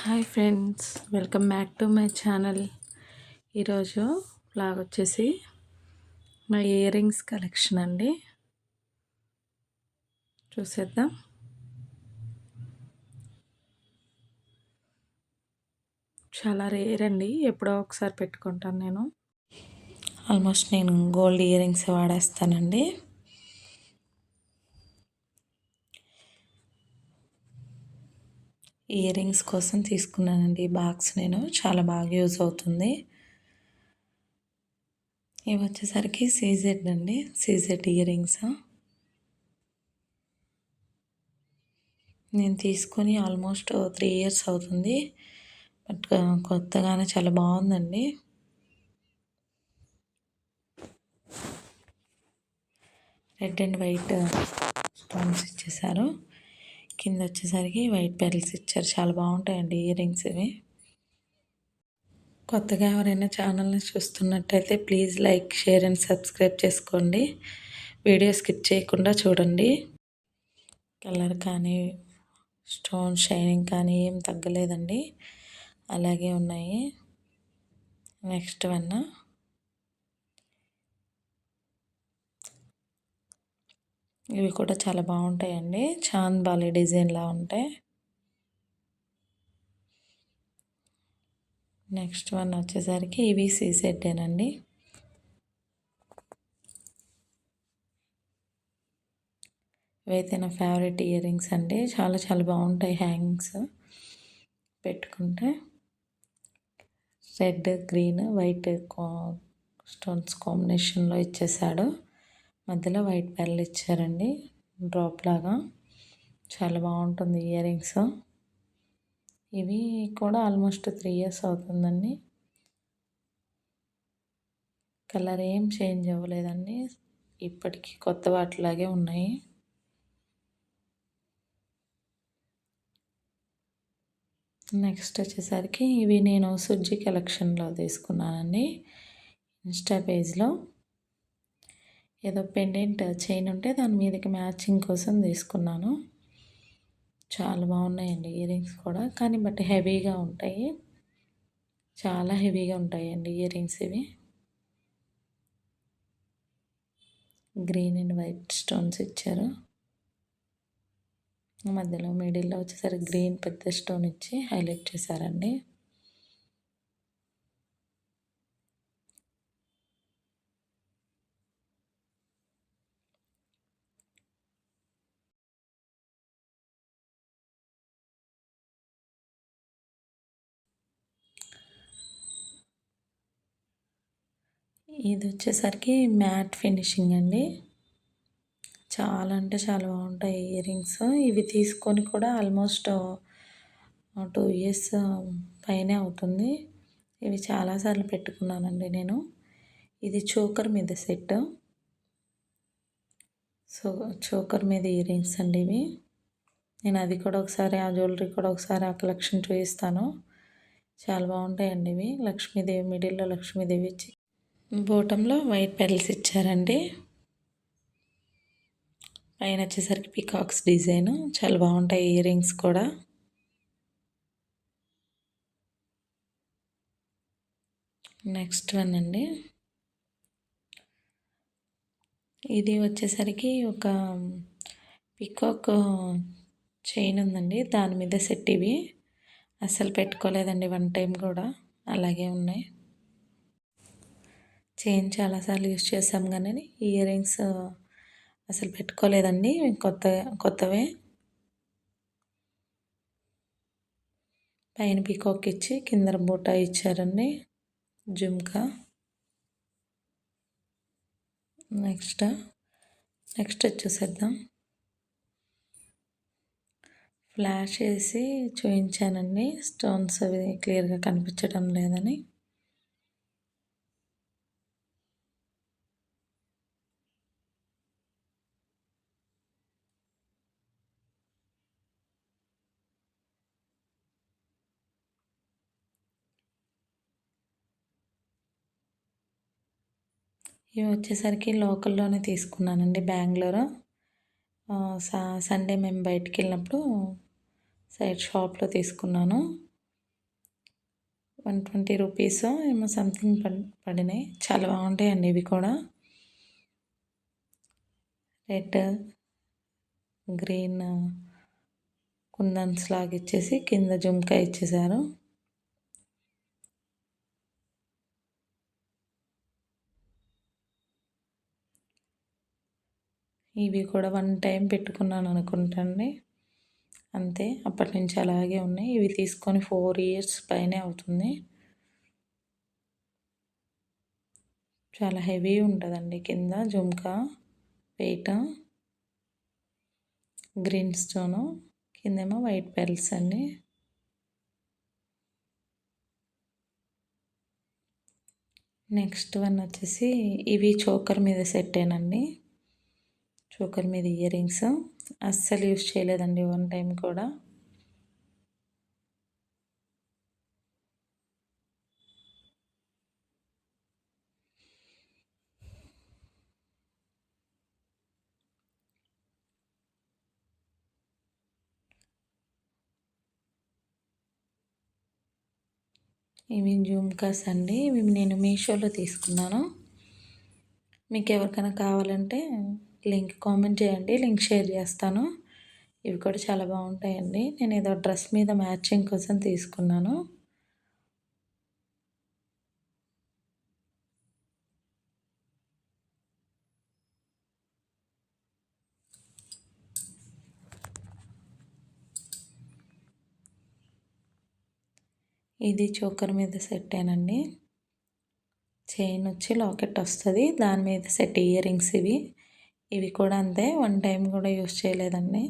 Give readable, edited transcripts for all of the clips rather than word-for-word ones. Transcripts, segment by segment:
Hi friends, welcome back to my channel. ఈరోజు blog వచ్చేసి మా ఇయర్ రింగ్స్ కలెక్షన్ అండి. చూసేద్దాం. చాలా రేర్ అండి, ఎప్పుడో ఒకసారి పెట్టుకుంటాను నేను. ఆల్మోస్ట్ నేను గోల్డ్ ఇయర్ రింగ్స్ వాడేస్తానండి. ఇయర్ రింగ్స్ కోసం తీసుకున్నానండి ఈ బాక్స్. నేను చాలా బాగా యూజ్ అవుతుంది. ఇవి వచ్చేసరికి సీజెడ్ అండి, సీజెడ్ ఇయర్ రింగ్స్. నేను తీసుకొని ఆల్మోస్ట్ 3 ఇయర్స్ అవుతుంది. బట్ కొత్తగానే చాలా బాగుందండి. రెడ్ అండ్ వైట్ స్టోన్స్ ఇచ్చేసారు. కింద వచ్చేసరికి వైట్ పెరల్స్ ఇచ్చారు. చాలా బాగుంటాయండి ఇయర్ రింగ్స్ ఇవి. కొత్తగా ఎవరైనా ఛానల్ని చూస్తున్నట్టయితే please like, share and subscribe చేసుకోండి. వీడియో స్కిప్ చేయకుండా చూడండి. కలర్ కానీ స్టోన్ షైనింగ్ కానీ ఏం తగ్గలేదండి, అలాగే ఉన్నాయి. నెక్స్ట్ వన్, ఇవి కూడా చాలా బాగుంటాయండి. చాంద్ బాలి డిజైన్లా ఉంటాయి. నెక్స్ట్ వన్ వచ్చేసరికి ఇవి సీసెట్టేనండి. ఇవైతే నా ఫేవరెట్ ఇయర్ రింగ్స్ అండి. చాలా చాలా బాగుంటాయి హ్యాంగింగ్స్ పెట్టుకుంటే. రెడ్, గ్రీన్, వైట్ స్టోన్స్ కాంబినేషన్లో ఇచ్చేసాడు. మధ్యలో వైట్ పెరల్ ఇచ్చారండి, డ్రాప్ లాగా. చాలా బాగుంటుంది ఇయర్ రింగ్స్. ఇవి కూడా ఆల్మోస్ట్ 3 ఇయర్స్ అవుతుందండి. కలర్ ఏం చేంజ్ అవ్వలేదండి, ఇప్పటికీ కొత్త వాటిలాగే ఉన్నాయి. నెక్స్ట్ వచ్చేసరికి ఇవి నేను సుజ్జి కలెక్షన్లో తీసుకున్నానండి. ఇన్స్టా పేజ్లో ఏదో పెండెంట్ చైన్ ఉంటే దాని మీదకి మ్యాచింగ్ కోసం తీసుకున్నాను. చాలా బాగున్నాయండి ఇయర్ రింగ్స్ కూడా, కానీ బట్ హెవీగా ఉంటాయి. చాలా హెవీగా ఉంటాయండి ఇయర్ రింగ్స్ ఇవి. గ్రీన్ అండ్ వైట్ స్టోన్స్ ఇచ్చారు. మధ్యలో మిడిల్లో వచ్చేసరికి గ్రీన్ పెద్ద స్టోన్ ఇచ్చి హైలైట్ చేశారండి. ఇది వచ్చేసరికి మ్యాట్ ఫినిషింగ్ అండి. చాలా అంటే చాలా బాగుంటాయి ఇయర్ రింగ్స్. ఇవి తీసుకొని కూడా ఆల్మోస్ట్ 2 ఇయర్స్ పైనే అవుతుంది. ఇవి చాలాసార్లు పెట్టుకున్నానండి నేను. ఇది చోకర్ మీద సెట్. సో చోకర్ మీద ఇయర్ రింగ్స్ అండి ఇవి. నేను అది కూడా ఒకసారి, ఆ జ్యువెలరీ కూడా ఒకసారి, ఆ కలెక్షన్ చూపిస్తాను. చాలా బాగుంటాయండి ఇవి. లక్ష్మీదేవి, మిడిల్లో లక్ష్మీదేవి ఇచ్చి బోటంలో వైట్ పెరల్స్ ఇచ్చారండి. పైన వచ్చేసరికి పీకాక్స్ డిజైన్. చాలా బాగుంటాయి ఇయర్ రింగ్స్ కూడా. నెక్స్ట్ వన్ అండి, ఇది వచ్చేసరికి ఒక పీకాక్ చైన్ ఉందండి, దాని మీద సెట్. ఇవి అస్సలు పెట్టుకోలేదండి 1 టైం కూడా, అలాగే ఉన్నాయి. చైన్ చాలాసార్లు యూజ్ చేసాం కానీ ఇయర్ రింగ్స్ అసలు పెట్టుకోలేదండి. కొత్తవే. పైన పీకాక్ ఇచ్చి కింద బూటా ఇచ్చారండి, జుమ్కా. నెక్స్ట్ వచ్చేసేద్దాం. ఫ్లాష్ వేసి చూపించానండి, స్టోన్స్ అవి క్లియర్గా కనిపించడం లేదని. ఇవి వచ్చేసరికి లోకల్లోనే తీసుకున్నానండి, బెంగళూరు. సండే మేము బయటికి వెళ్ళినప్పుడు సైడ్ షాప్లో తీసుకున్నాను. రూపీస్ ఏమో సంథింగ్ పడినాయి. చాలా బాగుంటాయండి ఇవి కూడా. రెడ్ గ్రీన్ కుందన్స్ లాగా ఇచ్చేసి కింద జుమ్కా ఇచ్చేసారు. ఇవి కూడా 1 టైం పెట్టుకున్నాను అనుకుంటాండి, అంతే. అప్పటి నుంచి అలాగే ఉన్నాయి. ఇవి తీసుకొని 4 ఇయర్స్ పైనే అవుతుంది. చాలా హెవీ ఉంటుందండి కింద జుమ్కా వెయిట్. గ్రీన్ స్టోను కిందేమో వైట్ పెరల్స్ అండి. నెక్స్ట్ వన్ వచ్చేసి ఇవి చోకర్ మీద సెట్టేనండి. చోకర్ మీద ఇయర్ రింగ్స్ అస్సలు యూజ్ చేయలేదండి 1 టైం కూడా. ఇవి జుమ్కాస్ అండి. ఇవి నేను మీషోలో తీసుకున్నాను. మీకు ఎవరికైనా కావాలంటే లింక్ కామెంట్ చేయండి, లింక్ షేర్ చేస్తాను. ఇవి కూడా చాలా బాగుంటాయండి. నేను ఏదో డ్రెస్ మీద మ్యాచింగ్ కోసం తీసుకున్నాను. ఇది చోకర్ మీద సెట్టేనండి. చైన్ వచ్చి లాకెట్ వస్తుంది, దాని మీద సెట్ ఇయర్ రింగ్స్ ఇవి. ఇవి కూడా అంతే, 1 టైం కూడా యూజ్ చేయలేదండి.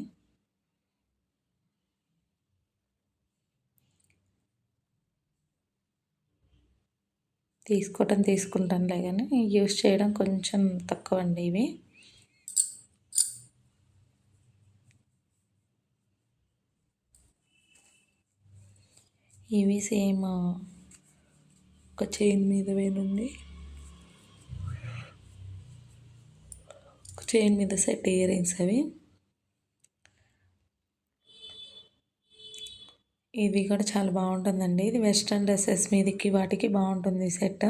తీసుకుంటానులే కానీ యూజ్ చేయడం కొంచెం తక్కువ అండి ఇవి. ఇవి సేమ్ ఒక చైన్ మీద వేనుంది, ఒక చైన్ మీద సెట్ ఇయర్ రింగ్స్ అవి. ఇది కూడా చాలా బాగుంటుందండి. ఇది వెస్ట్రన్ డ్రెస్సెస్ మీదకి వాటికి బాగుంటుంది సెట్.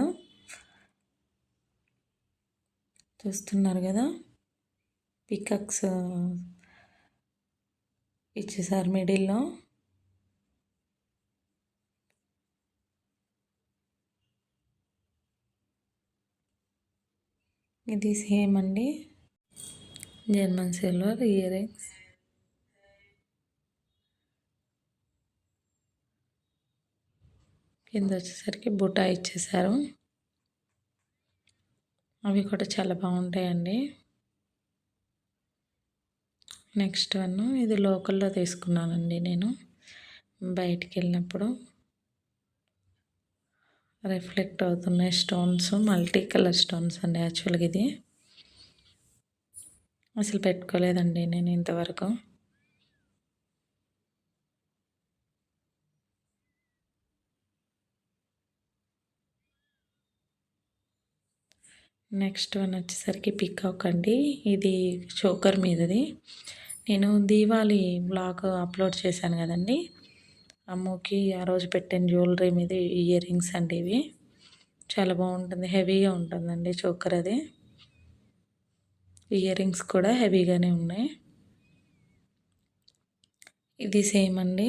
చూస్తున్నారు కదా, పికక్స్ ఇచ్చేసారు మిడిల్లో. ఇది సేమ్ అండి, జర్మన్ సిల్వర్ ఇయర్ రింగ్స్. కింద వచ్చేసరికి బుటా ఇచ్చేసారు. అవి కూడా చాలా బాగుంటాయండి. నెక్స్ట్ వన్ ఇది లోకల్లో తీసుకున్నానండి నేను. బయటికి వెళ్ళినప్పుడు రిఫ్లెక్ట్ అవుతున్నాయి స్టోన్స్, మల్టీ కలర్ స్టోన్స్ అండి. యాక్చువల్గా ఇది అసలు పెట్టుకోలేదండి నేను ఇంతవరకు. నెక్స్ట్ వన్ వచ్చేసరికి పికాక్ అండి. ఇది చోకర్ మీదది. నేను దీవాలి బ్లాగ్ అప్లోడ్ చేశాను కదండి, అమ్మకి ఆ రోజు పెట్టిన జ్యువెలరీ మీద ఇయర్ రింగ్స్ అండి ఇవి. చాలా బాగుంటుంది, హెవీగా ఉంటుందండి చోకర్ అది. ఇయర్ రింగ్స్ కూడా హెవీగానే ఉన్నాయి. ఇది సేమ్ అండి,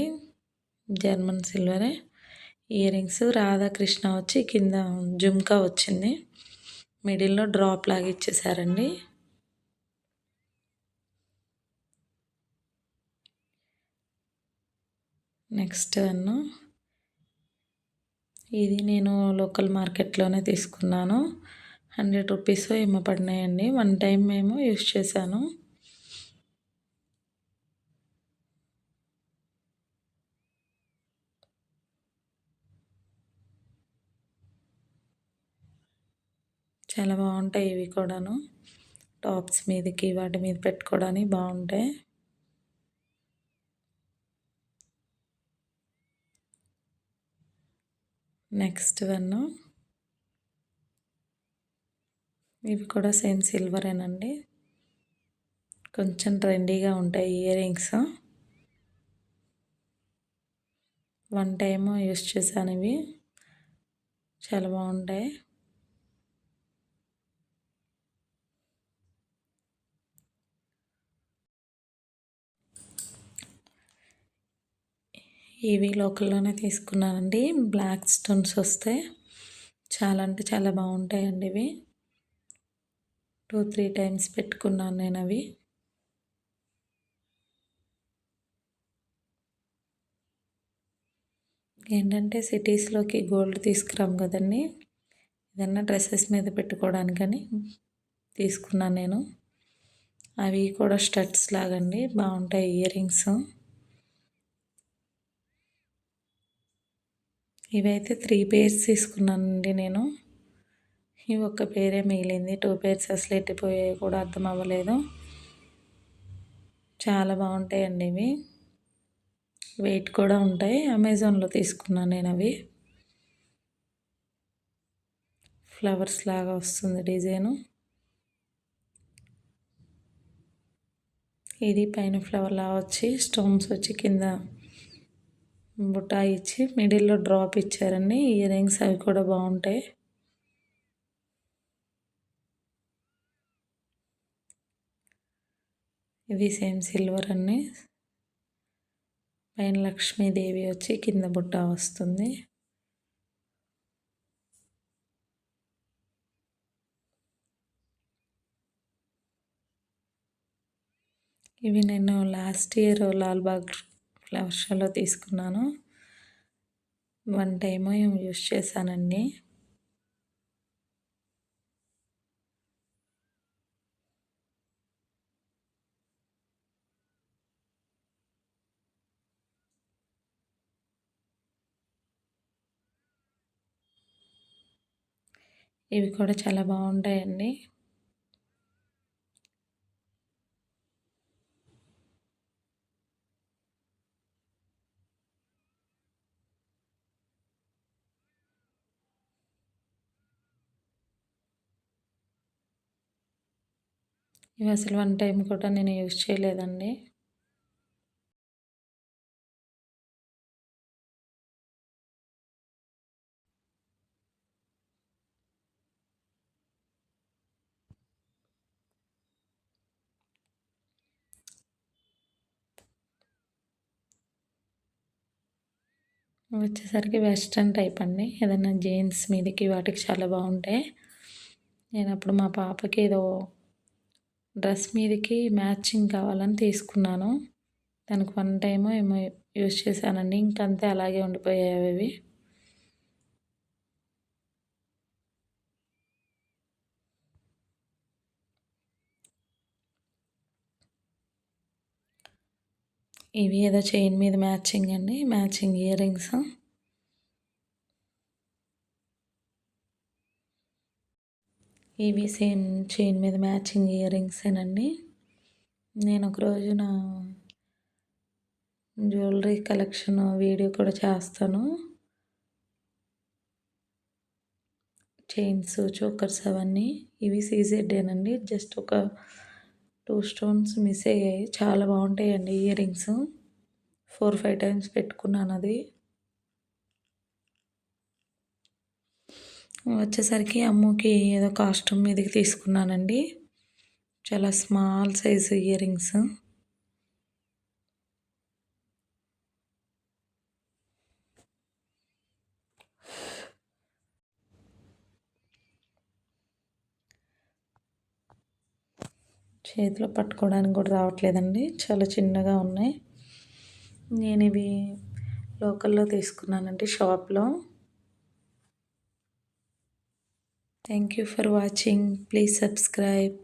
జర్మన్ సిల్వరే ఇయర్ రింగ్స్. రాధాకృష్ణ వచ్చి కింద జుమ్కా వచ్చింది, మిడిల్లో డ్రాప్ లాగా ఇచ్చేసారండి. నెక్స్ట్ వన్ ఇది నేను లోకల్ మార్కెట్లోనే తీసుకున్నాను. 100 రూపీస్ ఏమో పడినాయండి. 1 టైం మేము యూస్ చేశాను. చాలా బాగుంటాయి ఇవి కూడాను. టాప్స్ మీదకి వాటి మీద పెట్టుకోవడానికి బాగుంటాయి. నెక్స్ట్ వన్ ఇవి కూడా సేమ్ సిల్వరేనండి. కొంచెం ట్రెండీగా ఉంటాయి ఇయర్ రింగ్స్. 1 టైం యూస్ చేశాను ఇవి. చాలా బాగుంటాయి. ఇవి లోకల్లోనే తీసుకున్నానండి. బ్లాక్ స్టోన్స్ వస్తాయి. చాలా అంటే చాలా బాగుంటాయండి ఇవి. 2-3 టైమ్స్ పెట్టుకున్నాను నేను అవి. ఏంటంటే సిటీస్లోకి గోల్డ్ తీసుకురాము కదండి, ఏదన్నా డ్రెస్సెస్ మీద పెట్టుకోవడానికని తీసుకున్నాను నేను. అవి కూడా స్టడ్స్ లాగండి, బాగుంటాయి ఇయర్ రింగ్స్. ఇవైతే 3 పేర్స్ తీసుకున్నానండి నేను. ఇవి ఒక్క పేరే మిగిలింది. 2 పేర్స్ అసలు ఎట్టిపోయాయి కూడా అర్థం అవ్వలేదు. చాలా బాగుంటాయండి ఇవి. వెయిట్ కూడా ఉంటాయి. అమెజాన్లో తీసుకున్నాను నేను అవి. ఫ్లవర్స్ లాగా వస్తుంది డిజైను. ఇది పైన ఫ్లవర్ లాగా వచ్చి స్టోన్స్ వచ్చి కింద బుట్ట ఇచ్చి మిడిల్లో డ్రాప్ ఇచ్చారండి. ఇయర్ రింగ్స్ అవి కూడా బాగుంటాయి. ఇది సేమ్ సిల్వర్ అన్ని, పైన లక్ష్మీదేవి వచ్చి కింద బుట్ట వస్తుంది. ఇవి నేను లాస్ట్ ఇయర్ లాల్బాగ్ ఫ్లవర్ షోలో తీసుకున్నాను. 1 టైమో ఏమో యూస్ చేశానండి. ఇవి కూడా చాలా బాగుంటాయండి. ఇవి అసలు 1 టైం కూడా నేను యూజ్ చేయలేదండి. వచ్చేసరికి వెస్ట్రన్ టైప్ అండి. ఏదైనా జీన్స్ మీదకి వాటికి చాలా బాగుంటాయి. నేను అప్పుడు మా పాపకి ఏదో డ్రెస్ మీదకి మ్యాచింగ్ కావాలని తీసుకున్నాను. దానికి 1 టైమో ఏమో యూజ్ చేశానండి. ఇంకంతే అలాగే ఉండిపోయాయి అవి. ఇవి ఏదో చైన్ మీద మ్యాచింగ్ అండి, మ్యాచింగ్ ఇయర్ రింగ్స్. ఇవి సేమ్ చైన్ మీద మ్యాచింగ్ ఇయర్ రింగ్సేనండి. నేను ఒకరోజు నా జ్యువెలరీ కలెక్షన్ వీడియో కూడా చేస్తాను. చైన్స్, చోకర్స్ అవన్నీ. ఇవి సీజెడ్డేనండి. జస్ట్ ఒక 2 స్టోన్స్ మిస్ అయ్యాయి. చాలా బాగుంటాయండి ఇయర్ రింగ్స్. 4-5 టైమ్స్ పెట్టుకున్నాను అది. వచ్చేసరికి అమ్ముకి ఏదో కాస్ట్యూమ్ మీదకి తీసుకున్నానండి. చాలా స్మాల్ సైజు ఇయర్ రింగ్స్. చేతిలో పట్టుకోవడానికి కూడా రావట్లేదండి, చాలా చిన్నగా ఉన్నాయి. నేను ఇవి లోకల్లో తీసుకున్నానండి, షాప్లో. Thank you for watching. Please subscribe.